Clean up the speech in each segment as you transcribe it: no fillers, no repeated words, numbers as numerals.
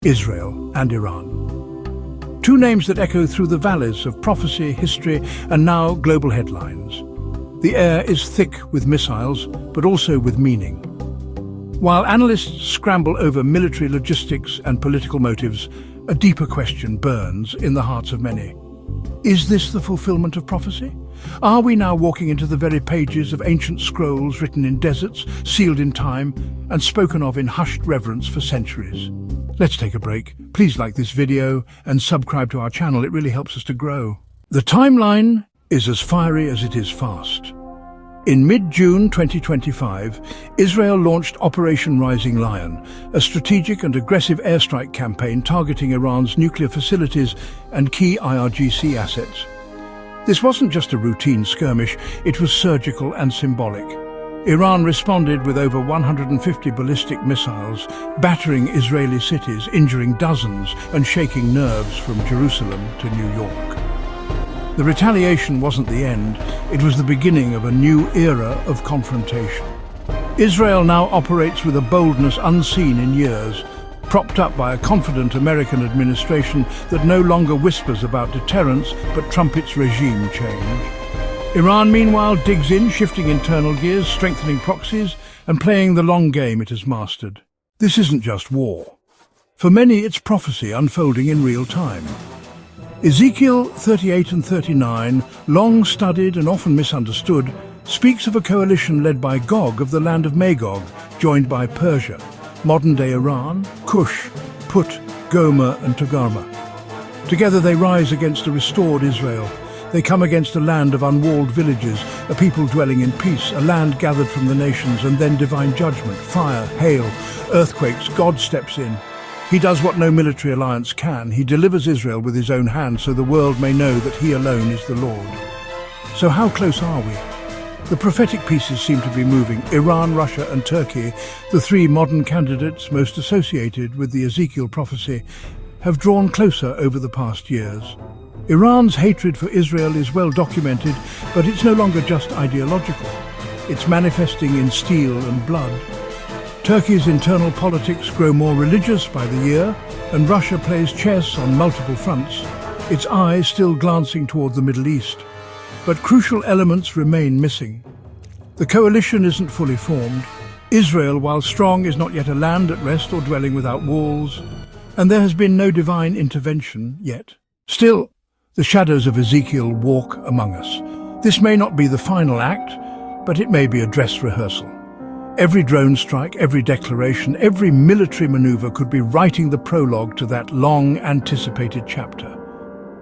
Israel and Iran. Two names that echo through the valleys of prophecy, history, and now global headlines. The air is thick with missiles, but also with meaning. While analysts scramble over military logistics and political motives, a deeper question burns in the hearts of many. Is this the fulfillment of prophecy? Are we now walking into the very pages of ancient scrolls written in deserts, sealed in time, and spoken of in hushed reverence for centuries? Let's take a break. Please like this video and subscribe to our channel. It really helps us to grow. The timeline is as fiery as it is fast. In mid-June 2025, Israel launched Operation Rising Lion, a strategic and aggressive airstrike campaign targeting Iran's nuclear facilities and key IRGC assets. This wasn't just a routine skirmish, it was surgical and symbolic. Iran responded with over 150 ballistic missiles, battering Israeli cities, injuring dozens and shaking nerves from Jerusalem to New York. The retaliation wasn't the end, it was the beginning of a new era of confrontation. Israel now operates with a boldness unseen in years, propped up by a confident American administration that no longer whispers about deterrence but trumpets regime change. Iran, meanwhile, digs in, shifting internal gears, strengthening proxies, and playing the long game it has mastered. This isn't just war. For many, it's prophecy unfolding in real time. Ezekiel 38 and 39, long studied and often misunderstood, speaks of a coalition led by Gog of the land of Magog, joined by Persia, modern-day Iran, Cush, Put, Gomer and Togarmah. Together they rise against a restored Israel. They come against a land of unwalled villages, a people dwelling in peace, a land gathered from the nations, and then divine judgment, fire, hail, earthquakes. God steps in. He does what no military alliance can. He delivers Israel with his own hand so the world may know that he alone is the Lord. So how close are we? The prophetic pieces seem to be moving. Iran, Russia and Turkey, the three modern candidates most associated with the Ezekiel prophecy, have drawn closer over the past years. Iran's hatred for Israel is well documented, but it's no longer just ideological. It's manifesting in steel and blood. Turkey's internal politics grow more religious by the year, and Russia plays chess on multiple fronts, its eye still glancing toward the Middle East. But crucial elements remain missing. The coalition isn't fully formed. Israel, while strong, is not yet a land at rest or dwelling without walls, and there has been no divine intervention yet. Still, the shadows of Ezekiel walk among us. This may not be the final act, but it may be a dress rehearsal. Every drone strike, every declaration, every military maneuver could be writing the prologue to that long-anticipated chapter.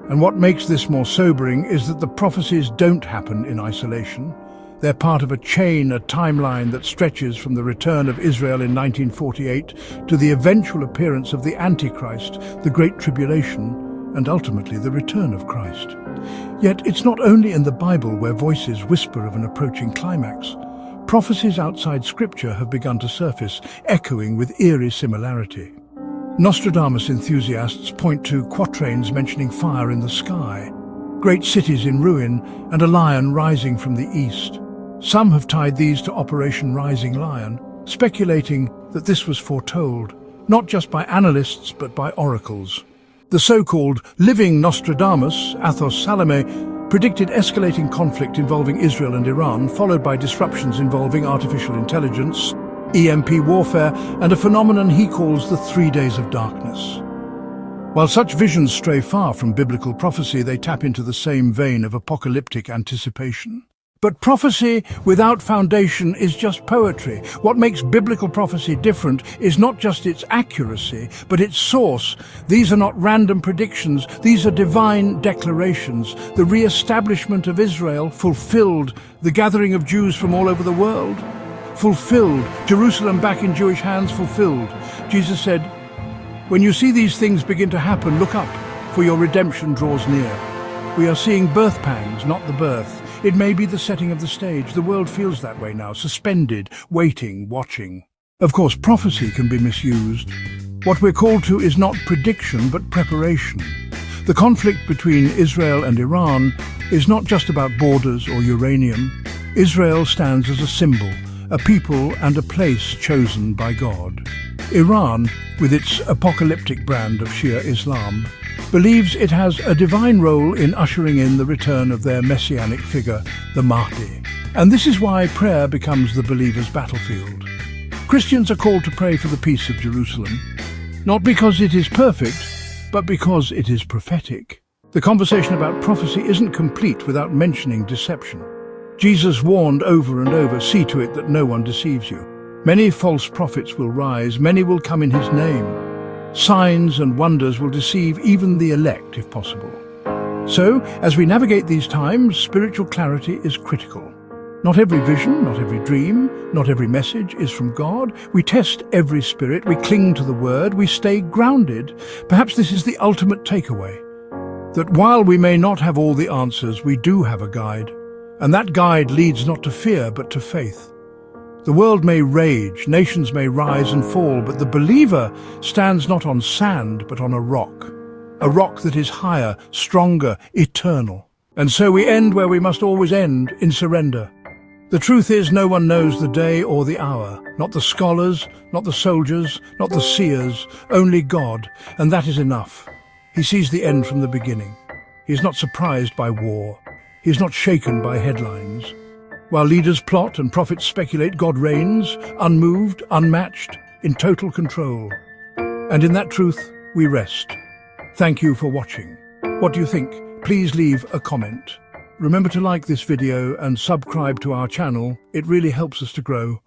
And what makes this more sobering is that the prophecies don't happen in isolation. They're part of a chain, a timeline that stretches from the return of Israel in 1948 to the eventual appearance of the Antichrist, the Great Tribulation, and ultimately the return of Christ. Yet it's not only in the Bible where voices whisper of an approaching climax. Prophecies outside Scripture have begun to surface, echoing with eerie similarity. Nostradamus enthusiasts point to quatrains mentioning fire in the sky, great cities in ruin, and a lion rising from the east. Some have tied these to Operation Rising Lion, speculating that this was foretold, not just by analysts but by oracles. The so-called living Nostradamus, Athos Salome, predicted escalating conflict involving Israel and Iran, followed by disruptions involving artificial intelligence, EMP warfare, and a phenomenon he calls the 3 days of darkness. While such visions stray far from biblical prophecy, they tap into the same vein of apocalyptic anticipation. But prophecy without foundation is just poetry. What makes biblical prophecy different is not just its accuracy, but its source. These are not random predictions, these are divine declarations. The re-establishment of Israel fulfilled, the gathering of Jews from all over the world fulfilled, Jerusalem back in Jewish hands fulfilled. Jesus said, "When you see these things begin to happen, look up, for your redemption draws near." We are seeing birth pangs, not the birth. It may be the setting of the stage. The world feels that way now, suspended, waiting, watching. Of course, prophecy can be misused. What we're called to is not prediction, but preparation. The conflict between Israel and Iran is not just about borders or uranium. Israel stands as a symbol, a people and a place chosen by God. Iran, with its apocalyptic brand of Shia Islam, believes it has a divine role in ushering in the return of their messianic figure, the Mahdi. And this is why prayer becomes the believer's battlefield. Christians are called to pray for the peace of Jerusalem, not because it is perfect, but because it is prophetic. The conversation about prophecy isn't complete without mentioning deception. Jesus warned over and over, "See to it that no one deceives you. Many false prophets will rise, many will come in his name. Signs and wonders will deceive even the elect, if possible." So, as we navigate these times, spiritual clarity is critical. Not every vision, not every dream, not every message is from God. We test every spirit, we cling to the word, we stay grounded. Perhaps this is the ultimate takeaway, that while we may not have all the answers, we do have a guide. And that guide leads not to fear, but to faith. The world may rage, nations may rise and fall, but the believer stands not on sand, but on a rock that is higher, stronger, eternal. And so we end where we must always end, in surrender. The truth is, no one knows the day or the hour, not the scholars, not the soldiers, not the seers, only God, and that is enough. He sees the end from the beginning. He is not surprised by war. He is not shaken by headlines. While leaders plot and prophets speculate, God reigns, unmoved, unmatched, in total control. And in that truth, we rest. Thank you for watching. What do you think? Please leave a comment. Remember to like this video and subscribe to our channel. It really helps us to grow.